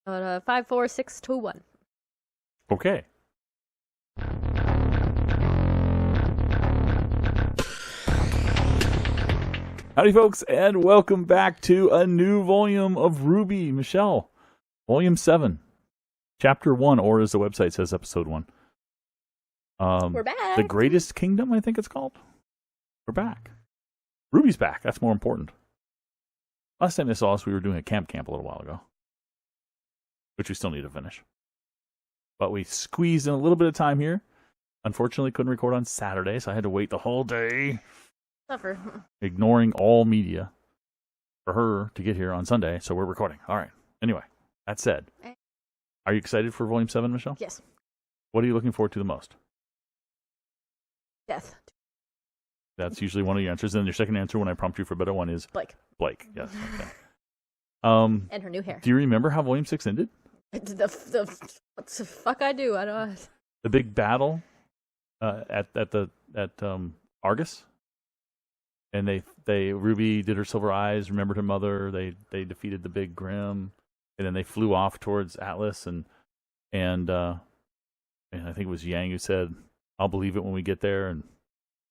54621. Okay. Howdy, folks, and welcome back to a new volume of RWBY. Michelle, Volume 7, Chapter 1, or as the website says, Episode 1. We're back. The Greatest Kingdom, I think it's called. We're back. Ruby's back. That's more important. Last time they saw us, we were doing a camp a little while ago, which we still need to finish. But we squeezed in a little bit of time here. Unfortunately, couldn't record on Saturday, so I had to wait the whole day. Suffer. Ignoring all media for her to get here on Sunday, so we're recording. All right. Anyway, that said, are you excited for Volume 7, Michelle? Yes. What are you looking forward to the most? Death. That's usually one of your answers. And your second answer, when I prompt you for a better one, is Blake. Blake. Yes. Okay. And her new hair. Do you remember how Volume 6 ended? What the fuck I do? I don't. The big battle at Argus. And Ruby did her silver eyes, remembered her mother. They defeated the big Grim, and then they flew off towards Atlas, and I think it was Yang who said, "I'll believe it when we get there," and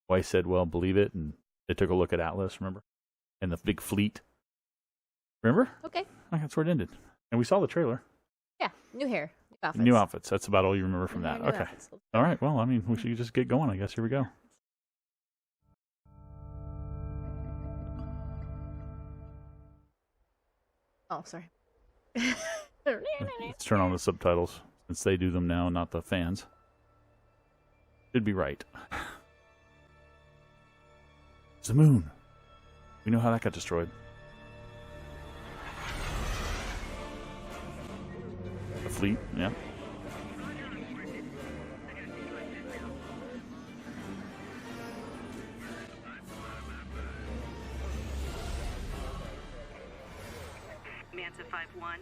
Weiss said, "Well, believe it," and they took a look at Atlas, remember, and the big fleet. Remember? Okay. That's where it ended, and we saw the trailer. Yeah, new hair, new outfits. New outfits. That's about all you remember from that. New Okay. outfits. All right. Well, I mean, we should just get going, I guess. Here we go. Oh, sorry. Let's turn on the subtitles, since they do them now, not the fans. Should be right. It's the moon. We know how that got destroyed. The fleet, yeah. Manta 5-1.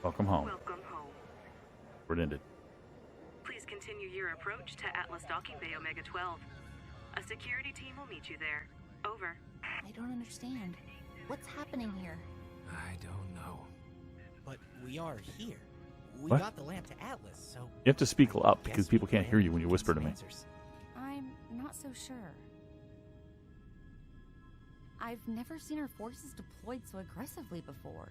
Welcome home. Welcome home. Where it ended. Please continue your approach to Atlas Docking Bay Omega 12. A security team will meet you there. Over. I don't understand. What's happening here? I don't know. But we are here. We What? got the lamp to Atlas, so... You have to speak up I because guess people we can't can hear you when you get whisper to some me. answers. I'm not so sure. I've never seen our forces deployed so aggressively before.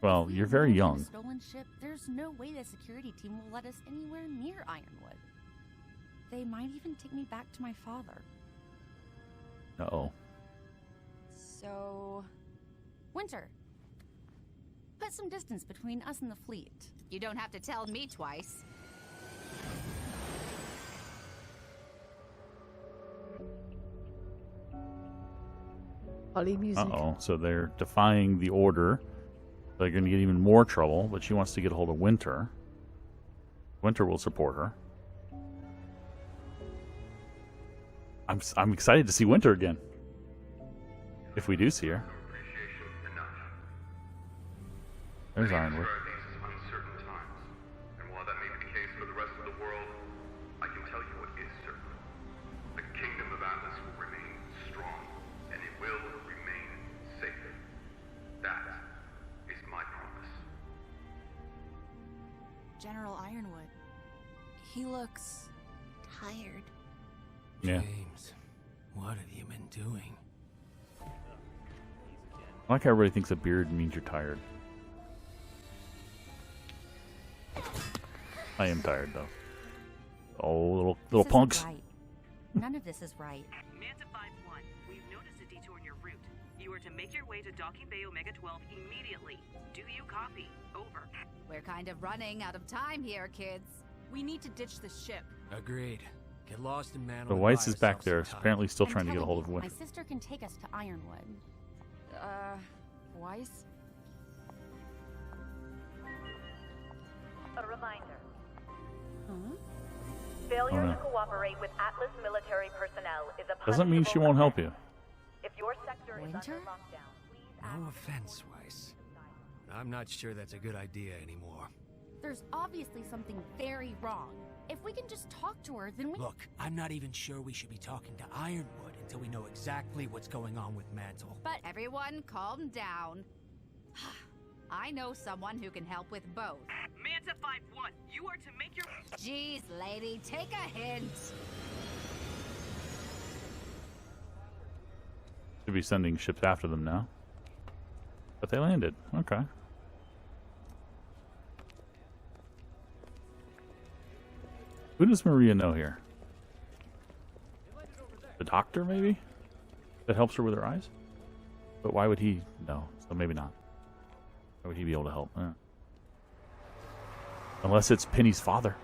Well, If we you're very land on young. a stolen ship, there's no way the security team will let us anywhere near Ironwood. They might even take me back to my father. Uh-oh. So... Winter. Put some distance between us and the fleet. You don't have to tell me twice. Holly music. Uh-oh. So they're defying the order. They're going to get even more trouble, but she wants to get a hold of Winter. Winter will support her. I'm excited to see Winter again. If we do see her. There's Ironwood. These uncertain times, and while that may be the case for the rest of the world, I can tell you what is certain. The kingdom of Atlas will remain strong, and it will remain safe. That is my promise. General Ironwood. He looks... tired. Yeah. James, what have you been doing? I like how everybody thinks a beard means you're tired. I am tired, though. Oh, little This punks. isn't right. None of this is right. Manta 5-1, we've noticed a detour in your route. You are to make your way to Docking Bay Omega 12 immediately. Do you copy? Over. We're kind of running out of time here, kids. We need to ditch the ship. Agreed. Get lost in Mantle. The and Weiss buy is back ourselves there, some time. apparently still I'm trying to get a telling hold of you, Winter. My sister can take us to Ironwood. Weiss? A reminder. Huh? Failure Oh, no. to cooperate with Atlas military personnel is a Doesn't mean she punishable won't help offense. you. If your sector is Winter? under lockdown, please act No offense, Weiss. I'm not sure that's a good idea anymore. There's obviously something very wrong. If we can just talk to her, then we... Look, I'm not even sure we should be talking to Ironwood until we know exactly what's going on with Mantle. But everyone, calm down. I know someone who can help with both. Manta 5-1, you are to make your... Jeez, lady, take a hint. Should be sending ships after them now. But they landed. Okay. Who does Maria know here? The doctor, maybe? That helps her with her eyes? But why would he know? So maybe not. Why would he be able to help? Unless it's Penny's father.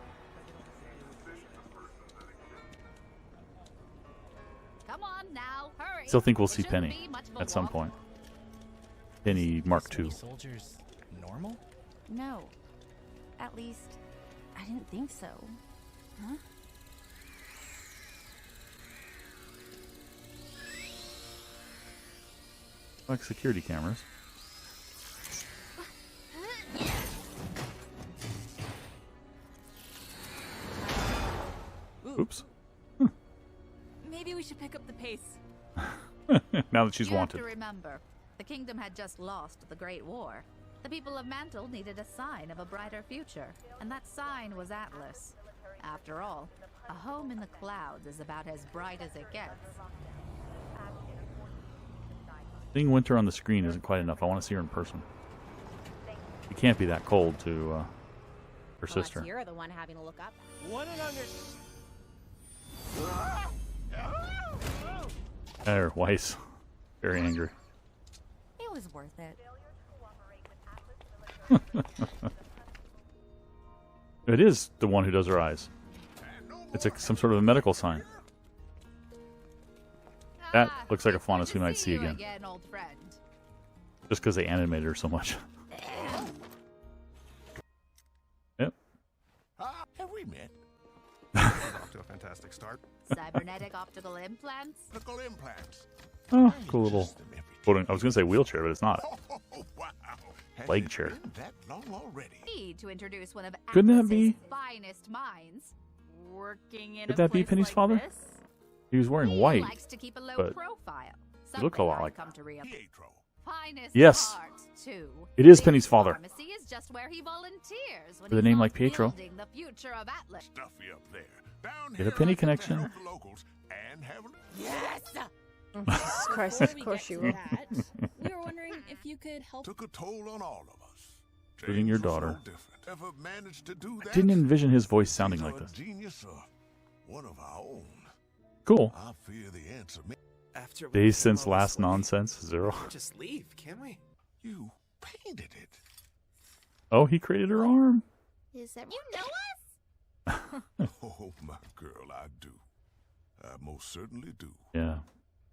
Come on now, hurry. Still think we'll It see shouldn't Penny be much of a at some walk. point. Penny Mark II. Soldiers normal? No. At least, I didn't think so. Huh? Like security cameras. Oops. Maybe we should pick up the pace. Now that she's You wanted. have to remember, the kingdom had just lost the Great War. The people of Mantle needed a sign of a brighter future, and that sign was Atlas. After all, a home in the clouds is about as bright as it gets. Seeing Winter on the screen isn't quite enough. I want to see her in person. It can't be that cold to her sister. Unless you're the one having to look up. What an There, Weiss. Very angry. It was worth it. It is the one who does her eyes. It's some sort of a medical sign. That looks like a Faunus we might see you again. old friend. Just because they animated her so much. Yep. Have we met? Off to a fantastic start. Cybernetic optical implants. Optical implants. Oh, cool little floating. I was going to say wheelchair, but it's not. Wow. Has Leg it chair. been that long already? Need to introduce one of Couldn't that Atlas's be- finest minds. Working in Could a that be place Penny's like father? this? He was wearing He white. likes to keep a low but profile. he looked a lot Something like- I've come to realize. Pietro. Finest Yes. art, too. It is This Penny's father. Pharmacy is just where he volunteers when With a he's name not like Pietro. building the future of Atlas. Stuffy up there. Down Get a here, Penny I get to connection. help the locals and have Yes! Jesus Christ, Before of we course get you to will. that, we were wondering if you could help. took a toll on all of us. Including your James was daughter. No different. Ever managed to do that? I didn't envision his voice sounding He's like a this. Genius or one of our own. Cool. I fear the answer. After we Days came since all last this way, nonsense. 0. Just leave, can't we? You painted it. Oh, he created her arm. Is that you know us? Oh, my girl, I do. I most certainly do. Yeah.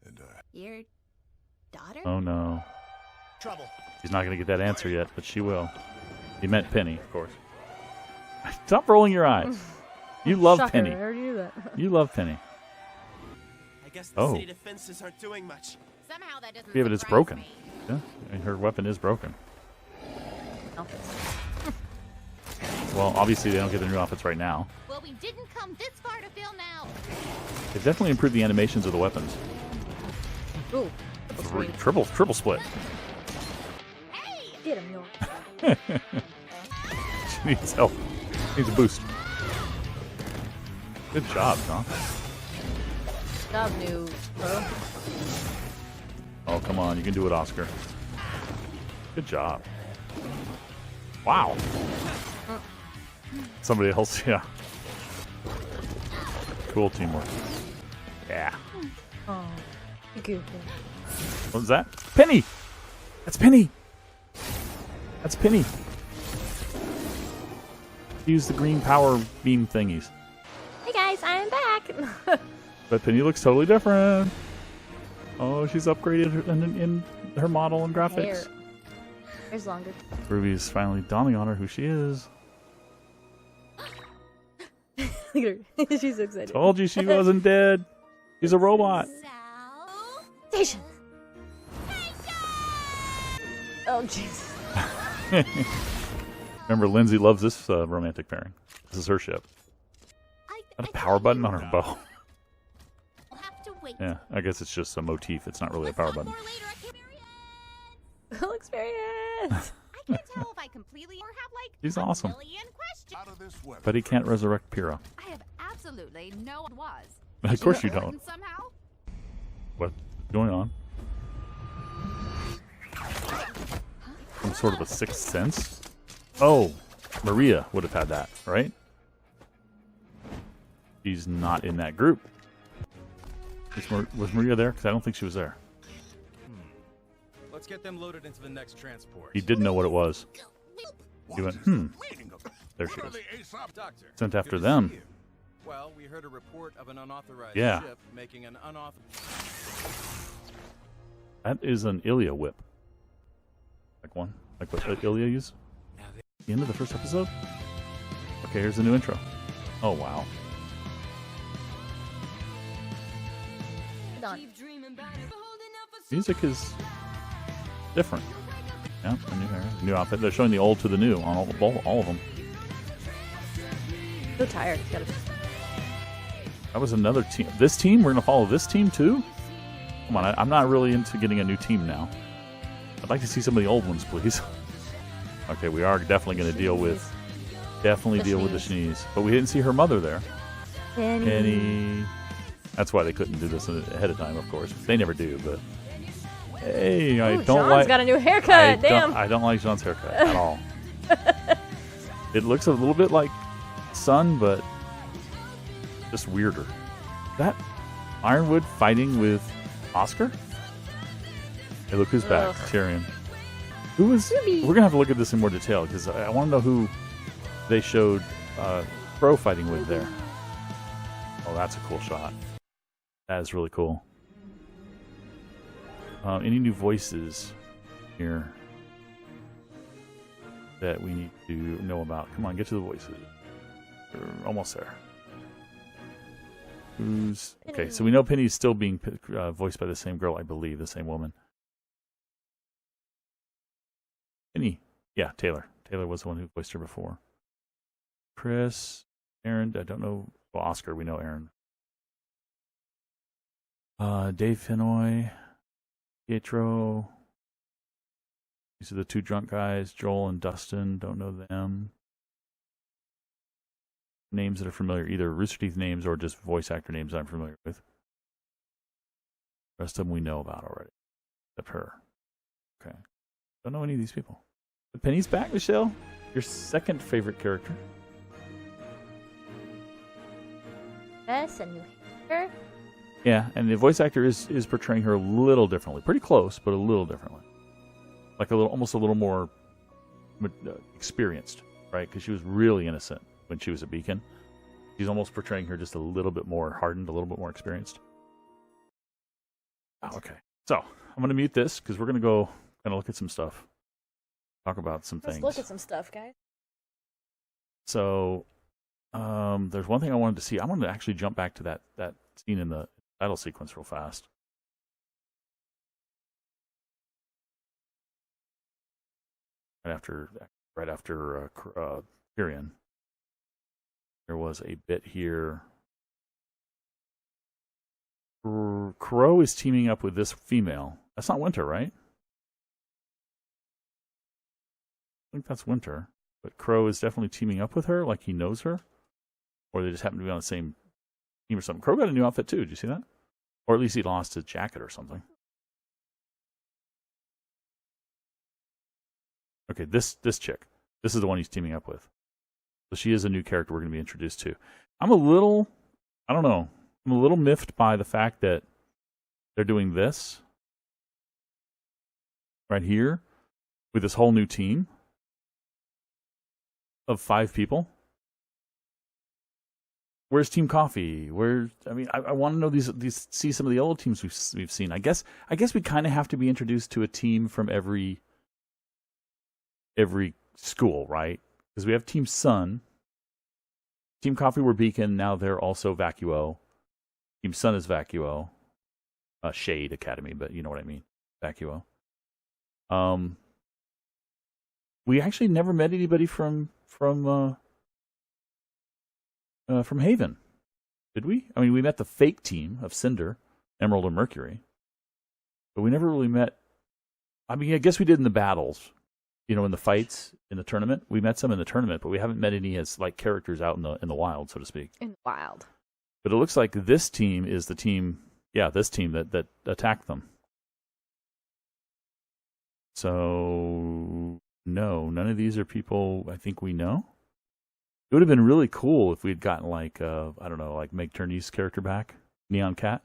And Your daughter? Oh no. Trouble. He's not going to get that answer yet, but she will. He meant Penny, of course. Stop rolling your eyes. You love Shocker, Penny. I already knew that. You love Penny. I guess the Oh. city defenses aren't doing much. Somehow that doesn't Yeah, but it's surprise broken. me. Yeah, and her weapon is broken. Well, obviously they don't get the new outfits right now. Well, we didn't come this far to film out. They've definitely improved the animations of the weapons. Ooh, Triple split. get him, York. She needs help. Needs a boost. Good job, Tom. Job, new pro. Oh, come on. You can do it, Oscar. Good job. Wow. Somebody else, yeah. Cool teamwork. Yeah. Oh, you What was that? Penny! That's Penny! That's Penny. Use the green power beam thingies. Hey guys, I'm back. But Penny looks totally different. Oh, she's upgraded in her model and graphics. Hair. Hair's longer. Ruby's finally dawning on her who she is. Look at her. She's so excited. Told you she wasn't dead. She's a robot. Station. Oh, Jesus. Remember, Lindsay loves this romantic pairing. This is her ship. Got a power button on her bow. We'll have to wait. Yeah, I guess it's just a motif. It's not really a power button. Full experience. can't tell if I completely or have like He's a awesome. million questions. Out of this weather. But he can't resurrect Pyrrha. I have absolutely no was. Of course you don't. Important somehow? What's going on? Some sort of a sixth sense? Oh, Maria would have had that, right? She's not in that group. Was Maria there? Because I don't think she was there. Let's get them loaded into the next transport. He didn't know what it was. He went, There she is. Doctor, Sent after good to them. see you. Well, we heard a report of an unauthorized Yeah. ship making an unauthorized... That is an Ilya whip. Like one? Like what Ilya used? The end of the first episode? Okay, here's the new intro. Oh, wow. Music is different. Yeah, a new hair, new outfit. They're showing the old to the new on all of them. So tired. That was another team. This team? We're going to follow this team too? Come on, I'm not really into getting a new team now. I'd like to see some of the old ones, please. Okay, we are definitely going to deal with the Shnees. But we didn't see her mother there. Penny. That's why they couldn't do this ahead of time, of course. They never do, but... Hey, I don't John's like... got a new haircut, damn. I don't like John's haircut at all. It looks a little bit like Sun, but just weirder. That Ironwood fighting with Oscar? Hey, look who's back. Tyrion. Who was... We're going to have to look at this in more detail, because I want to know who they showed Crow fighting with there. Oh, that's a cool shot. That is really cool. Any new voices here that we need to know about? Come on, get to the voices. We're almost there. Who's... Okay, so we know Penny's still being voiced by the same girl, I believe, the same woman. Penny. Yeah, Taylor. Taylor was the one who voiced her before. Chris, Aaron, I don't know. Well, Oscar, we know Aaron. Dave Fennoy, Pietro. These are the two drunk guys, Joel and Dustin. Don't know them. Names that are familiar, either Rooster Teeth names or just voice actor names I'm familiar with. The rest of them we know about already, except her. Okay. Don't know any of these people. But Penny's back, Michelle. Your second favorite character. Yes, a new hair. Yeah, and the voice actor is portraying her a little differently. Pretty close, but a little differently. Like almost a little more experienced, right? Because she was really innocent when she was a Beacon. He's almost portraying her just a little bit more hardened, a little bit more experienced. Oh, okay. So, I'm going to mute this because we're going to go kind of look at some stuff. Talk about some things. Let's look at some stuff, guys. So, there's one thing I wanted to see. I wanted to actually jump back to that scene in the title sequence real fast. Right after Tyrion. There was a bit here. Crow is teaming up with this female. That's not Winter, right? I think that's Winter. But Crow is definitely teaming up with her, like he knows her. Or they just happen to be on the same team or something. Crow got a new outfit too. Did you see that? Or at least he lost his jacket or something. Okay, this chick. This is the one he's teaming up with. So she is a new character we're going to be introduced to. I don't know. I'm a little miffed by the fact that they're doing this right here with this whole new team of 5 people. Where's Team Coffee? I want to know these. See some of the old teams we've seen. I guess we kind of have to be introduced to a team from every school, right? Because we have Team Sun, Team Coffee were Beacon. Now they're also Vacuo. Team Sun is Vacuo. Shade Academy, but you know what I mean. Vacuo. We actually never met anybody from Haven, did we? I mean, we met the fake team of Cinder, Emerald, and Mercury, but we never really met. I mean, I guess we did in the battles, in the fights in the tournament. We met some in the tournament, but we haven't met any as like characters out in the wild, so to speak. In the wild. But it looks like this team is the team. Yeah, this team that attacked them. So no, none of these are people I think we know. It would have been really cool if we'd gotten like I don't know, like Meg Turney's character back, Neon Cat.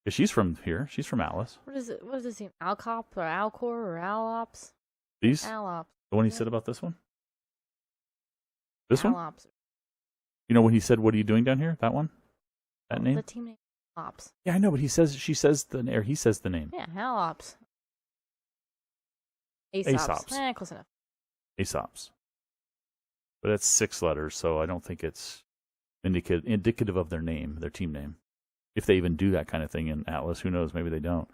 Because she's from here. She's from Atlas. What is it? What is this team? Alcop or Alcor or Alops? These? Alops. The one he said about this one? This one? Alops. You know when he said, "What are you doing down here?" That one? That name? The team name Alops. Yeah, I know, but he says he says the name. Yeah, Alops. Aesops. Close enough. Aesops. But it's 6 letters, so I don't think it's indicative of their name, their team name. If they even do that kind of thing in Atlas, who knows? Maybe they don't.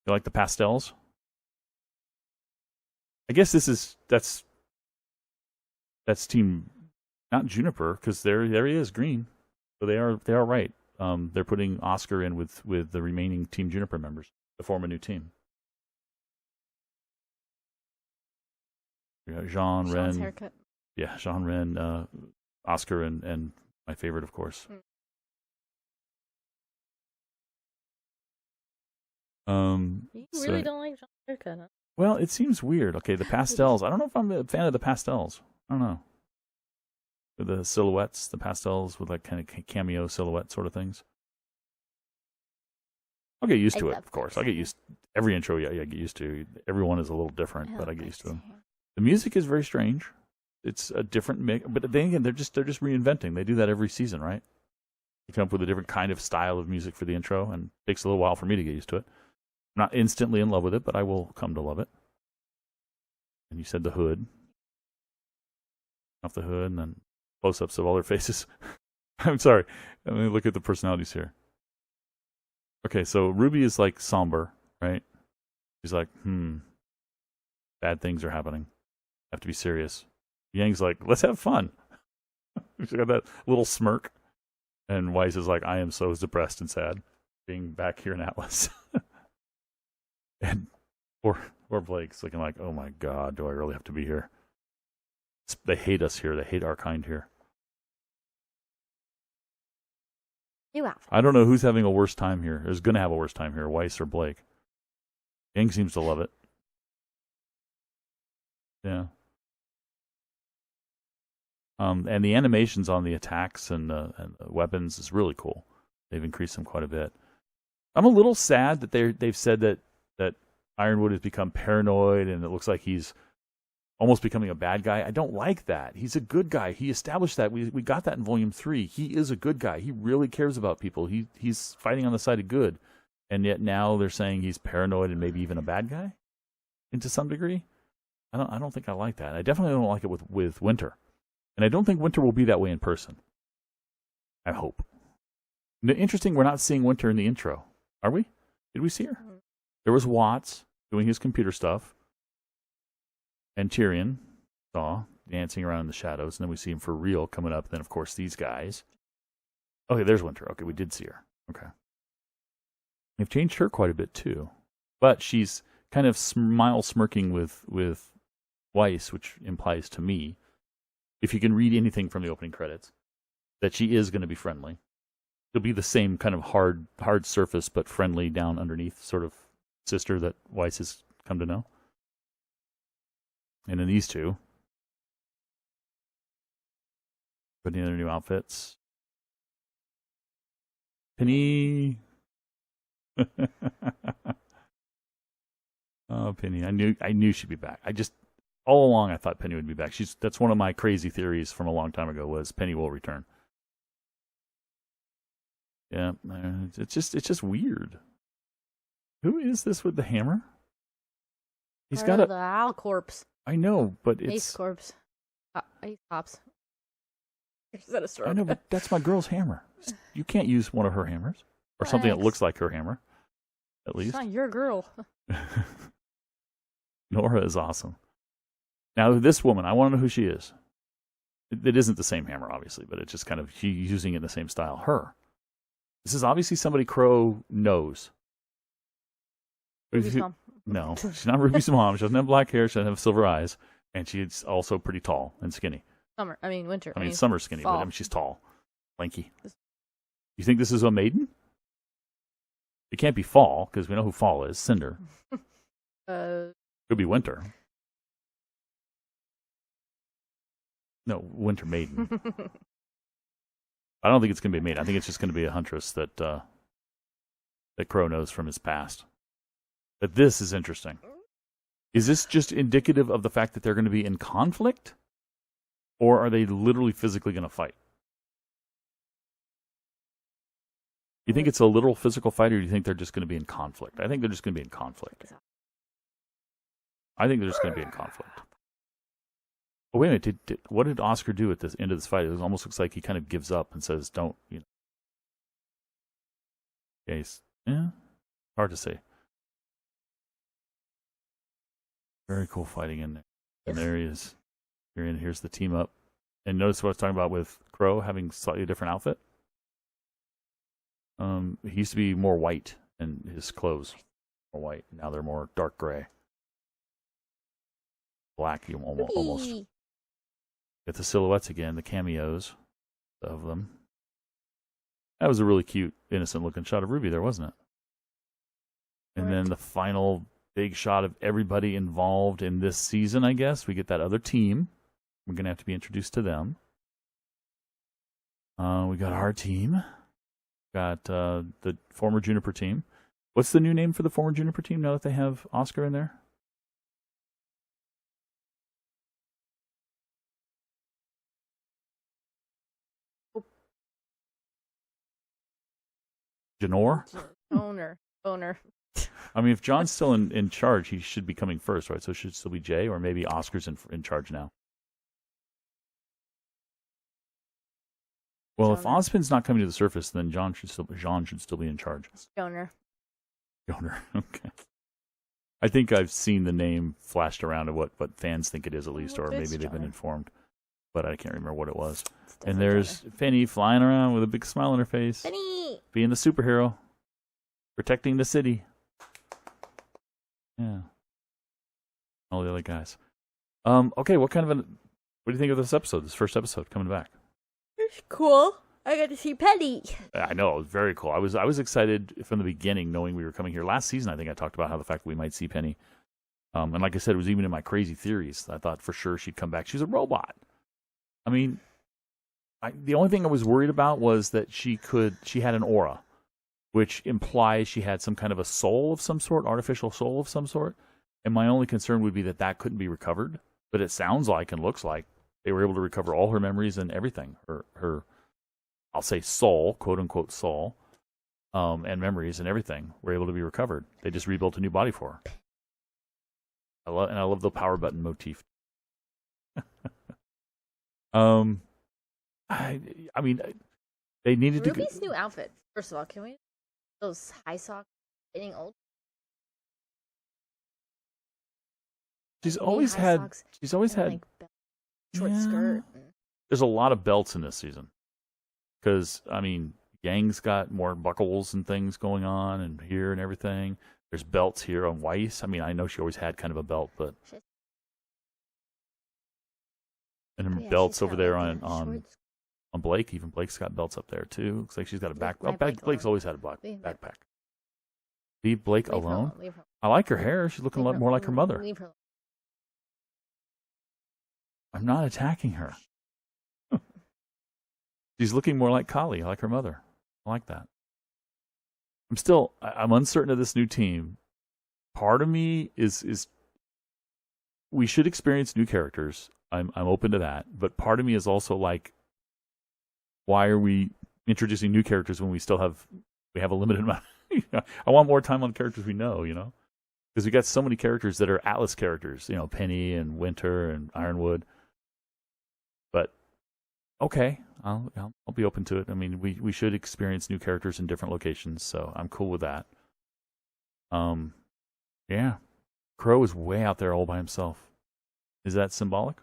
You like the pastels? I guess that's team, not Juniper, because there he is, green. So they are right. They're putting Oscar in with the remaining Team Juniper members to form a new team. Yeah, Jean Sean's Ren. haircut. Yeah, Jean Ren, Oscar, and my favorite, of course. You really don't like Sean's haircut, huh? Well, it seems weird. Okay, the pastels. I don't know if I'm a fan of the pastels. I don't know. The silhouettes, the pastels with like kind of cameo silhouette sort of things. I'll get used to it, of course. I'll get used to every intro. Yeah, I get used to. Everyone is a little different, but I get used to them. The music is very strange. It's a different mix, but then again, they're just reinventing. They do that every season, right? They come up with a different kind of style of music for the intro, and it takes a little while for me to get used to it. I'm not instantly in love with it, but I will come to love it. And you said the hood. Off the hood, and then close-ups of all their faces. I'm sorry. Let me look at the personalities here. Okay, so RWBY is like somber, right? She's like, bad things are happening. Have to be serious. Yang's like, let's have fun. She's got that little smirk. And Weiss is like, I am so depressed and sad being back here in Atlas. And poor Blake's looking like, oh my God, do I really have to be here? They hate us here. They hate our kind here. I don't know who's having a worse time here. Is going to have a worse time here, Weiss or Blake. Yang seems to love it. Yeah. And the animations on the attacks and the weapons is really cool. They've increased them quite a bit. I'm a little sad that they've said that Ironwood has become paranoid and it looks like he's almost becoming a bad guy. I don't like that. He's a good guy. He established that. We got that in Volume 3. He is a good guy. He really cares about people. He's fighting on the side of good. And yet now they're saying he's paranoid and maybe even a bad guy? And to some degree? I don't think I like that. I definitely don't like it with Winter. And I don't think Winter will be that way in person. I hope. Interesting, we're not seeing Winter in the intro. Are we? Did we see her? There was Watts doing his computer stuff. And Tyrion saw dancing around in the shadows. And then we see him for real coming up. And then, of course, these guys. Okay, there's Winter. Okay, we did see her. Okay. They've changed her quite a bit, too. But she's kind of smirking with Weiss, which implies to me, if you can read anything from the opening credits, that she is going to be friendly. She'll be the same kind of hard surface, but friendly down underneath sort of sister that Weiss has come to know. And then these two, putting in their new outfits. Penny. Oh, Penny. I knew she'd be back. All along I thought Penny would be back. That's one of my crazy theories from a long time ago was Penny will return. Yeah, it's just weird. Who is this with the hammer? He's got the Al Corpse. I know, but it's Ace Corpse. Ace Cops. Is that a story? I know, but that's my girl's hammer. You can't use one of her hammers or something that looks like her hammer. At least. It's not your girl. Nora is awesome. Now, this woman, I want to know who she is. It isn't the same hammer, obviously, but it's just kind of she's using it in the same style. Her. This is obviously somebody Crow knows. Ruby's mom. No, she's not Ruby's mom. She doesn't have black hair. She doesn't have silver eyes. And she's also pretty tall and skinny. Winter. I mean, summer's skinny, fall. but I mean, she's tall, lanky. You think this is a maiden? It can't be fall, because we know who fall is, Cinder. Could be Winter. No, Winter Maiden. I don't think it's going to be a maiden. I think it's just going to be a huntress that Crow knows from his past. But this is interesting. Is this just indicative of the fact that they're going to be in conflict? Or are they literally physically going to fight? You think it's a literal physical fight, or do you think they're just going to be in conflict? I think they're just going to be in conflict. I think they're just going to be in conflict. Oh, wait a minute. What did Oscar do at the end of this fight? It almost looks like he kind of gives up and says, don't, Yeah, hard to say. Very cool fighting in there. And there he is. Here's the team up. And notice what I was talking about with Crow having slightly different outfit. He used to be more white, and his clothes more white. Now they're more dark gray. Black, almost. Get the silhouettes again, the cameos of them. That was a really cute, innocent-looking shot of Ruby there, wasn't it? And then the final big shot of everybody involved in this season, I guess. We get that other team. We're going to have to be introduced to them. We got our team. Got the former Juniper team. What's the new name for the former Juniper team now that they have Oscar in there? Janor? Owner. I mean, if John's still in charge, he should be coming first, right? So it should still be Jay, or maybe Oscar's in charge now. Well, if Ozpin's not coming to the surface, then Jean should still be in charge. Joner. Okay. I think I've seen the name flashed around of what fans think it is, at least, or maybe they've been informed. But I can't remember what it was. And there's Penny flying around with a big smile on her face. Penny! Being the superhero. Protecting the city. Yeah. All the other guys. Okay, what do you think of this episode, this first episode coming back? It's cool. I got to see Penny. I know, it was very cool. I was excited from the beginning, knowing we were coming here. Last season, I think I talked about how the fact that we might see Penny. And like I said, it was even in my crazy theories. I thought for sure she'd come back. She's a robot. I mean, the only thing I was worried about was that she had an aura, which implies she had some kind of a soul of some sort, artificial soul of some sort. And my only concern would be that couldn't be recovered. But it sounds like and looks like they were able to recover all her memories and everything. Her I'll say soul, quote unquote soul, and memories and everything were able to be recovered. They just rebuilt a new body for her. I love the power button motif. I mean, they needed Ruby's new outfit. First of all, can we those high socks getting old? She's always had like, short skirt. There's a lot of belts in this season. Because, I mean, Yang's got more buckles and things going on, and here and everything. There's belts here on Weiss. I mean, I know she always had kind of a belt, but... And then belts over there on Blake. Even Blake's got belts up there, too. Looks like she's got a backpack. Blake's always had a backpack. Leave Blake alone? I like her hair. She's looking a lot more like her mother. I'm not attacking her. She's looking more like Kali, like her mother. I like that. I'm uncertain of this new team. Part of me is we should experience new characters. I'm open to that. But part of me is also like, why are we introducing new characters when we have a limited amount? I want more time on characters we know, because we got so many characters that are Atlas characters, Penny and Winter and Ironwood. But okay, I'll be open to it. I mean, we should experience new characters in different locations, so I'm cool with that. Yeah, Crow is way out there all by himself. Is that symbolic?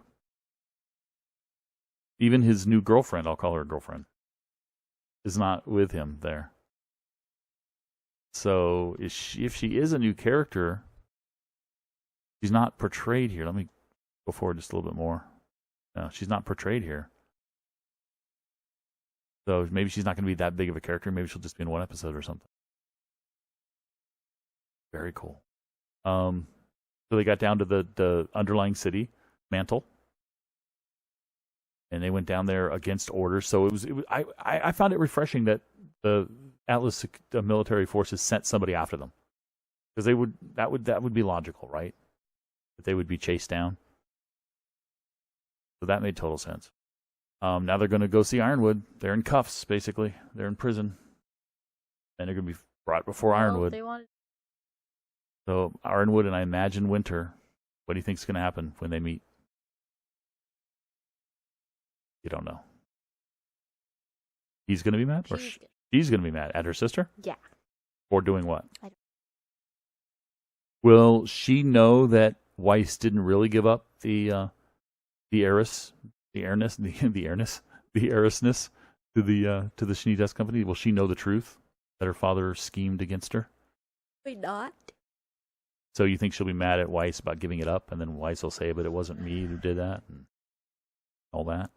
Even his new girlfriend, I'll call her a girlfriend, is not with him there. So if she is a new character, she's not portrayed here. Let me Go forward just a little bit more. No, she's not portrayed here. So maybe she's not going to be that big of a character. Maybe she'll just be in one episode or something. Very cool. So they got down to the underlying city, Mantle, and they went down there against orders. So it was I found it refreshing that the Atlas military forces sent somebody after them, because that would be logical, right? That they would be chased down. So that made total sense. Now they're going to go see Ironwood. They're in cuffs, basically. They're in prison, and they're going to be brought before Ironwood. They wanted... So Ironwood and I imagine Winter. What do you think is going to happen when they meet? You don't know. He's going to be mad, or she's going to be mad at her sister? Yeah. Or doing what? I don't... Will she know that Weiss didn't really give up the heiressness to the Schneedesk company? Will she know the truth that her father schemed against her? Wait, not. So you think she'll be mad at Weiss about giving it up, and then Weiss will say, "But it wasn't me who did that," and all that.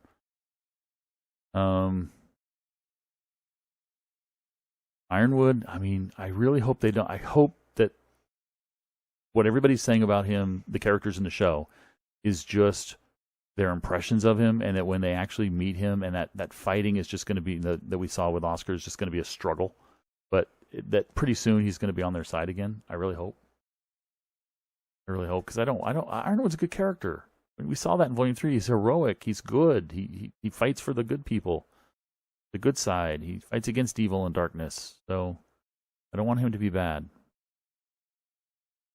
Ironwood. I mean, I really hope they don't. I hope that what everybody's saying about him, the characters in the show, is just their impressions of him, and that when they actually meet him, and that fighting is just going to be that we saw with Oscar is just going to be a struggle, but that pretty soon he's going to be on their side again. I really hope. Because Ironwood's a good character. I mean, we saw that in Volume 3. He's heroic. He's good. He fights for the good people, the good side. He fights against evil and darkness. So I don't want him to be bad.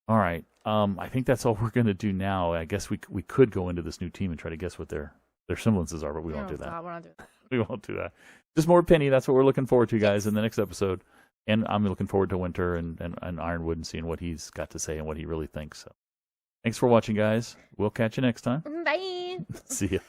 All right. I think that's all we're going to do now. I guess we could go into this new team and try to guess what their semblances are, but we won't do that. We're not doing that. We won't do that. Just more Penny. That's what we're looking forward to, guys, in the next episode. And I'm looking forward to Winter and Ironwood and seeing what he's got to say and what he really thinks. So, thanks for watching, guys. We'll catch you next time. Bye. See ya.